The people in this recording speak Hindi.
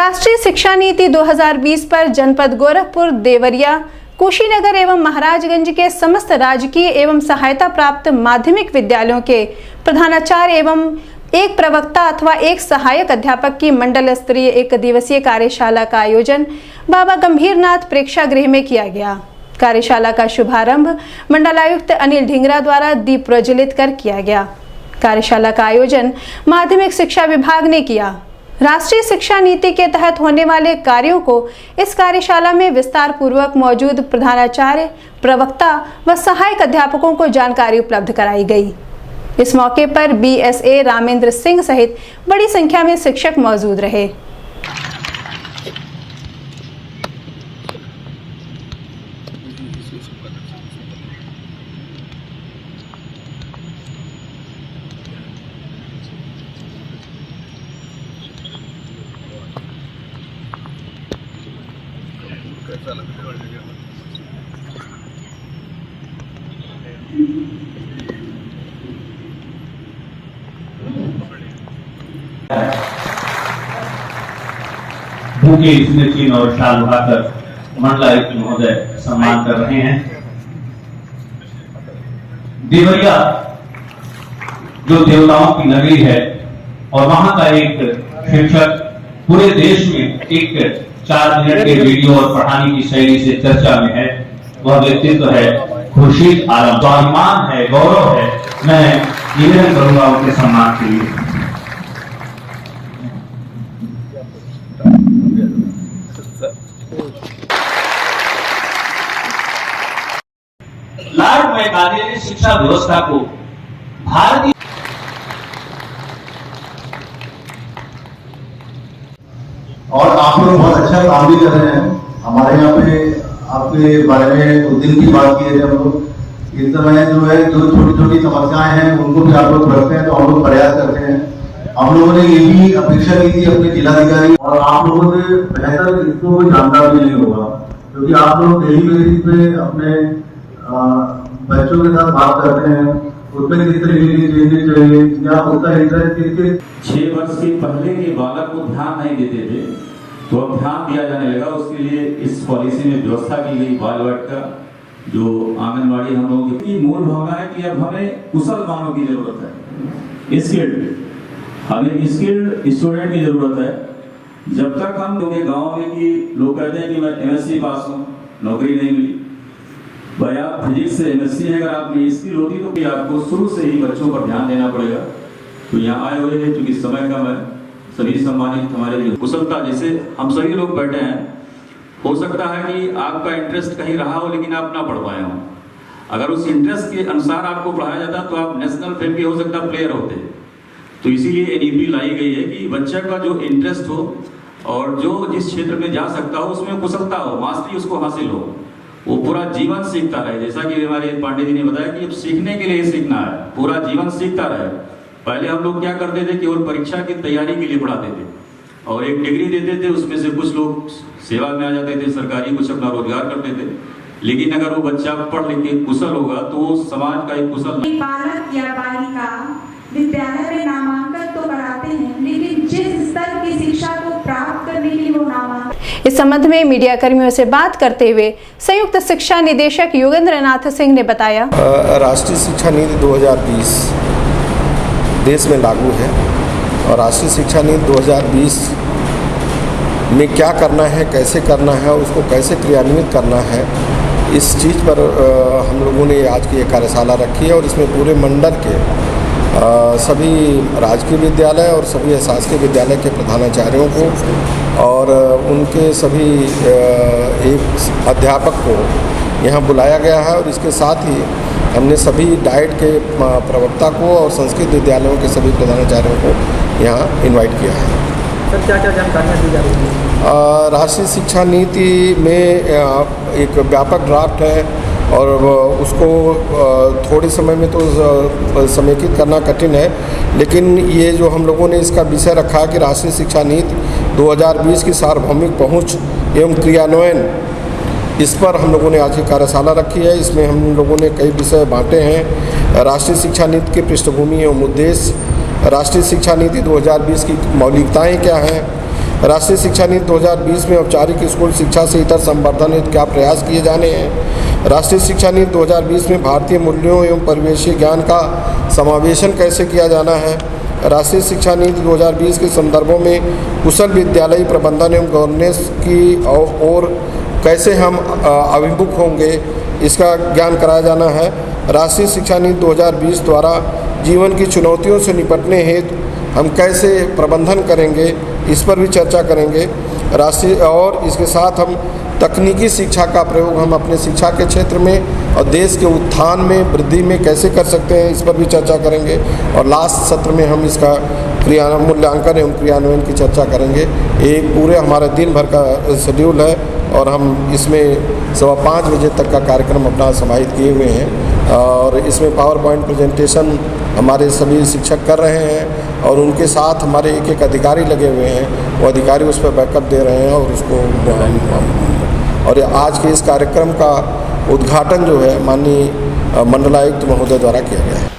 राष्ट्रीय शिक्षा नीति 2020 पर जनपद गोरखपुर, देवरिया, कुशीनगर एवं महाराजगंज के समस्त राजकीय एवं सहायता प्राप्त माध्यमिक विद्यालयों के प्रधानाचार्य एवं एक प्रवक्ता अथवा एक सहायक अध्यापक की मंडल स्तरीय 1 दिवसीय कार्यशाला का आयोजन बाबा गंभीरनाथ प्रेक्षागृह में किया गया। कार्यशाला का शुभारंभ मंडलायुक्त अनिल ढींगरा द्वारा दीप प्रज्वलित कर किया गया। कार्यशाला का आयोजन माध्यमिक शिक्षा विभाग ने किया। राष्ट्रीय शिक्षा नीति के तहत होने वाले कार्यों को इस कार्यशाला में विस्तार पूर्वक मौजूद प्रधानाचार्य, प्रवक्ता व सहायक अध्यापकों को जानकारी उपलब्ध कराई गई। इस मौके पर BSA रामेंद्र सिंह सहित बड़ी संख्या में शिक्षक मौजूद रहे। बुके स्मृति और शाल उठाकर मंडलायुक्त महोदय सम्मान कर रहे हैं। देवरिया जो देवताओं की नगरी है और वहां का एक शिक्षक पूरे देश में एक 4 मिनट के वीडियो और पढ़ाने की शैली से चर्चा में है, वह व्यक्तित्व है खुर्शीद आलम। स्वाभिमान है, गौरव है। मैं निवेदन करूंगा उनके सम्मान के लिए। लॉर्ड मैकाले ने शिक्षा व्यवस्था को भारतीय और आप लोग बहुत अच्छा काम भी कर रहे हैं। हमारे यहाँ पे आपके बारे में उस दिन की बात की है जब लोग इस समय जो है जो छोटी छोटी समस्याएं हैं उनको भी आप लोग रखते हैं, तो हम लोग प्रयास करते हैं। हम लोगों ने ये भी अपेक्षा की थी अपने जिलाधिकारी और आप लोगों से बेहतर इसको कोई जानता भी नहीं होगा, क्योंकि आप लोग डेली बेसिस पे अपने बच्चों के साथ बात करते हैं, उसमें किस तरीके की चेंजेस चाहिए या उसका इंटरेस्ट किस 6 वर्ष के पहले के बालक को ध्यान नहीं देते थे, तो अब ध्यान दिया जाने लगा। उसके लिए इस पॉलिसी में व्यवस्था की गई बाल वर्ग का, जो आंगनबाड़ी हम लोगों की मूल भावना है कि अब हमें कुशल मानव की जरूरत है, हमें स्किल्ड स्टूडेंट की जरूरत है। जब तक हम लोग गाँव में कि लोग कहते हैं कि मैं MSc पास हूँ, नौकरी नहीं मिली। भाई आप फिजिक्स से MSc है, अगर आप में स्किल होती तो भी आपको शुरू से ही बच्चों पर ध्यान देना पड़ेगा। तो यहाँ आए हुए हैं क्योंकि समय कम है, सभी सम्मानित हमारे लिए कुशलता जैसे हम सभी लोग बैठे हैं। हो सकता है कि आपका इंटरेस्ट कहीं रहा हो लेकिन आप ना पढ़ पाए हो। अगर उस इंटरेस्ट के अनुसार आपको पढ़ाया जाता तो आप नेशनल फिल्म के हो सकता प्लेयर होते। तो इसीलिए NEP लाई गई है कि बच्चे का जो इंटरेस्ट हो और जो जिस क्षेत्र में जा सकता हो उसमें कुशलता हो, मास्टरी उसको हासिल हो, वो पूरा जीवन सीखता रहे। जैसा कि हमारे पांडे जी ने बताया कि अब सीखने के लिए सीखना है, पूरा जीवन सीखता रहे। पहले हम लोग क्या करते थे, केवल परीक्षा की तैयारी के लिए पढ़ाते थे और एक डिग्री देते थे, उसमें से कुछ लोग सेवा में आ जाते थे सरकारी, कुछ अपना रोजगार करते थे। लेकिन अगर वो बच्चा पढ़ लिख के कुशल होगा तो वो समाज का एक कुशल बालक या बालिका विद्यालय में नामांकन तो कराते हैं, लेकिन जिस स्तर की शिक्षा को प्राप्त करने के लिए वो नामांकन। इस संबंध में मीडिया कर्मियों से बात करते हुए संयुक्त शिक्षा निदेशक योगेंद्र नाथ सिंह ने बताया, राष्ट्रीय शिक्षा नीति 2020 देश में लागू है और राष्ट्रीय शिक्षा नीति 2020 में क्या करना है, कैसे करना है, उसको कैसे क्रियान्वित करना है, इस चीज़ पर हम लोगों ने आज की एक कार्यशाला रखी है और इसमें पूरे मंडल के सभी राजकीय विद्यालय और सभी शासकीय विद्यालय के प्रधानाचार्यों को और उनके सभी एक अध्यापक को यहाँ बुलाया गया है और इसके साथ ही हमने सभी डाइट के प्रवक्ता को और संस्कृत विद्यालयों के सभी प्रधानाचार्यों को यहाँ इनवाइट किया है। सर क्या क्या जानकारियाँ दी जा रही है? राष्ट्रीय शिक्षा नीति में एक व्यापक ड्राफ्ट है और उसको थोड़े समय में तो समेकित करना कठिन है, लेकिन ये जो हम लोगों ने इसका विषय रखा है कि राष्ट्रीय शिक्षा नीति 2020 की सार्वभौमिक पहुंच एवं क्रियान्वयन, इस पर हम लोगों ने आज की कार्यशाला रखी है। इसमें हम लोगों ने कई विषय बांटे हैं। राष्ट्रीय शिक्षा नीति की पृष्ठभूमि एवं उद्देश्य, राष्ट्रीय शिक्षा नीति 2020 की मौलिकताएं क्या हैं, राष्ट्रीय शिक्षा नीति 2020 में औपचारिक स्कूल शिक्षा से इतर संवर्धन हेतु क्या प्रयास किए जाने हैं। राष्ट्रीय शिक्षा नीति 2020 में भारतीय मूल्यों एवं परिवेशीय ज्ञान का समावेशन कैसे किया जाना है। राष्ट्रीय शिक्षा नीति 2020 के संदर्भों में कुशल विद्यालयी प्रबंधन एवं गवर्नेंस की ओर कैसे हम अभिमुख होंगे, इसका ज्ञान कराया जाना है। राष्ट्रीय शिक्षा नीति 2020 द्वारा जीवन की चुनौतियों से निपटने हेतु हम कैसे प्रबंधन करेंगे, इस पर भी चर्चा करेंगे। राष्ट्रीय और इसके साथ हम तकनीकी शिक्षा का प्रयोग हम अपने शिक्षा के क्षेत्र में और देश के उत्थान में वृद्धि में कैसे कर सकते हैं, इस पर भी चर्चा करेंगे। और लास्ट सत्र में हम इसका मूल्यांकन एवं क्रियान्वयन की चर्चा करेंगे। एक पूरे हमारा दिन भर का शेड्यूल है और हम इसमें 5:15 बजे तक का कार्यक्रम अपना समाहित किए हुए हैं और इसमें पावर पॉइंट प्रेजेंटेशन हमारे सभी शिक्षक कर रहे हैं और उनके साथ हमारे एक एक अधिकारी लगे हुए हैं, वो अधिकारी उस पर बैकअप दे रहे हैं और उसको और आज के इस कार्यक्रम का उद्घाटन जो है माननीय मंडलायुक्त महोदय द्वारा किया गया है।